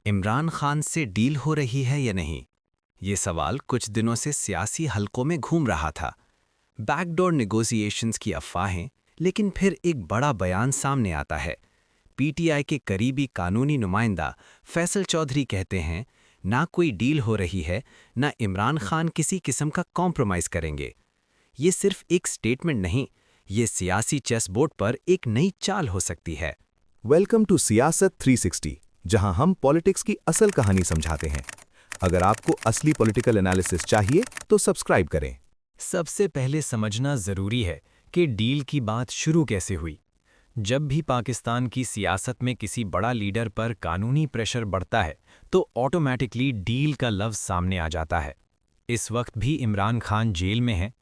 इमरान खान से डील हो रही है या नहीं? ये सवाल कुछ दिनों से सियासी हलकों में घूम रहा था। बैकडोर नेगोशिएशंस की अफवाहें, लेकिन फिर एक बड़ा बयान सामने आता है। पीटीआई के करीबी कानूनी नुमाइंदा फैसल चौधरी कहते हैं, ना कोई डील हो रही है, ना इमरान खान किसी किस्म का कॉम्प्रोमाइज़ करेंगे। ये सिर्फ एक स्टेटमेंट नहीं, ये सियासी चेस बोर्ड पर एक नई चाल हो सकती है। वेलकम टू सियासत 360, जहां हम पॉलिटिक्स की असल कहानी समझाते हैं। अगर आपको असली पॉलिटिकल एनालिसिस चाहिए तो सब्सक्राइब करें। सबसे पहले समझना ज़रूरी है कि डील की बात शुरू कैसे हुई। जब भी पाकिस्तान की सियासत में किसी बड़ा लीडर पर कानूनी प्रेशर बढ़ता है तो ऑटोमैटिकली डील का लफ्ज़ सामने आ जाता है। इस वक्त भी इमरान खान जेल में हैं,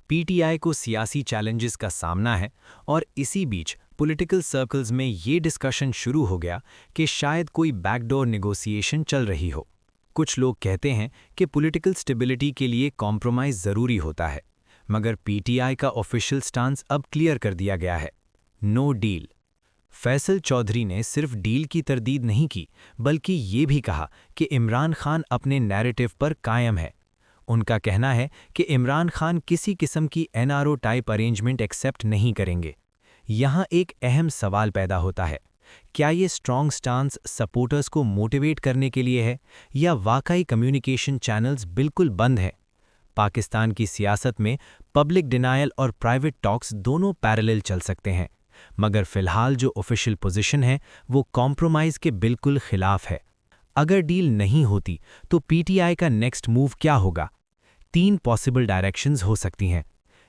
पीटीआई को सियासी चैलेंजेस का सामना है और इसी बीच पॉलिटिकल सर्कल्स में ये डिस्कशन शुरू हो गया कि शायद कोई बैकडोर नेगोशिएशन चल रही हो। कुछ लोग कहते हैं कि पॉलिटिकल स्टेबिलिटी के लिए कॉम्प्रोमाइज़ ज़रूरी होता है, मगर पीटीआई का ऑफिशियल स्टांस अब क्लियर कर दिया गया है, नो डील। फैसल चौधरी ने सिर्फ डील की तरदीद नहीं की, बल्कि ये भी कहा कि इमरान खान अपने नैरेटिव पर कायम है। उनका कहना है कि इमरान खान किसी किस्म की एनआरओ टाइप अरेंजमेंट एक्सेप्ट नहीं करेंगे। यहाँ एक अहम सवाल पैदा होता है, क्या ये स्ट्रॉन्ग स्टांस सपोर्टर्स को मोटिवेट करने के लिए है या वाकई कम्युनिकेशन चैनल्स बिल्कुल बंद हैं? पाकिस्तान की सियासत में पब्लिक डिनायल और प्राइवेट टॉक्स दोनों पैरेलल चल सकते हैं, मगर फिलहाल जो ऑफिशियल पोजीशन है वो कॉम्प्रोमाइज़ के बिल्कुल खिलाफ है। अगर डील नहीं होती तो पीटीआई का नेक्स्ट मूव क्या होगा? 3 पॉसिबल डायरेक्शंस हो सकती हैं: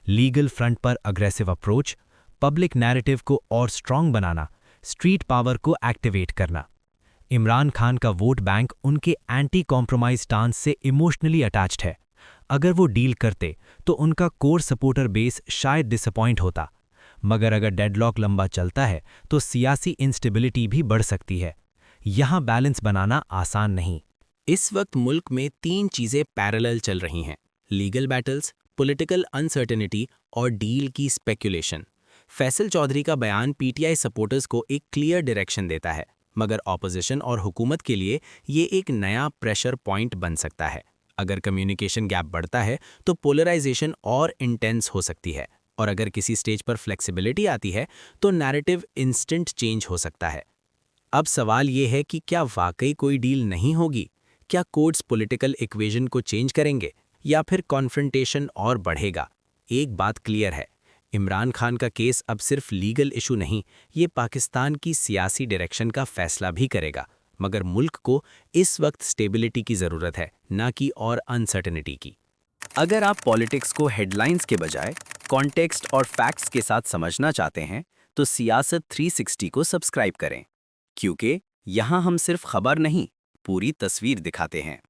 लीगल फ्रंट पर अग्रेसिव अप्रोच, पब्लिक नैरेटिव को और स्ट्रॉन्ग बनाना, स्ट्रीट पावर को एक्टिवेट करना। इमरान खान का वोट बैंक उनके एंटी कॉम्प्रोमाइज स्टांस से इमोशनली अटैच्ड है। अगर वो डील करते तो उनका कोर सपोर्टर बेस शायद डिसअपॉइंट होता, मगर अगर डेडलॉक लंबा चलता है तो सियासी इंस्टेबिलिटी भी बढ़ सकती है। यहाँ बैलेंस बनाना आसान नहीं। इस वक्त मुल्क में 3 चीज़ें पैरेलल चल रही हैं: लीगल बैटल्स, पॉलिटिकल अनसर्टेनिटी और डील की स्पेकुलेशन। फैसल चौधरी का बयान पीटीआई सपोर्टर्स को एक क्लियर डायरेक्शन देता है, मगर ऑपोजिशन और हुकूमत के लिए ये एक नया प्रेशर पॉइंट बन सकता है। अगर कम्युनिकेशन गैप बढ़ता है तो पोलराइजेशन और इंटेंस हो सकती है, और अगर किसी स्टेज पर फ्लेक्सिबिलिटी आती है तो नैरेटिव इंस्टेंट चेंज हो सकता है। अब सवाल ये है कि क्या वाकई कोई डील नहीं होगी? क्या कोर्ट्स पॉलिटिकल इक्वेशन को चेंज करेंगे या फिर कॉन्फ्रंटेशन और बढ़ेगा? एक बात क्लियर है, इमरान खान का केस अब सिर्फ लीगल इशू नहीं, ये पाकिस्तान की सियासी डायरेक्शन का फैसला भी करेगा। मगर मुल्क को इस वक्त स्टेबिलिटी की ज़रूरत है, ना कि और अनसर्टेनिटी की। अगर आप पॉलिटिक्स को हेडलाइंस के बजाय कॉन्टेक्स्ट और फैक्ट्स के साथ समझना चाहते हैं तो सियासत 360 को सब्सक्राइब करें, क्योंकि यहाँ हम सिर्फ खबर नहीं, पूरी तस्वीर दिखाते हैं।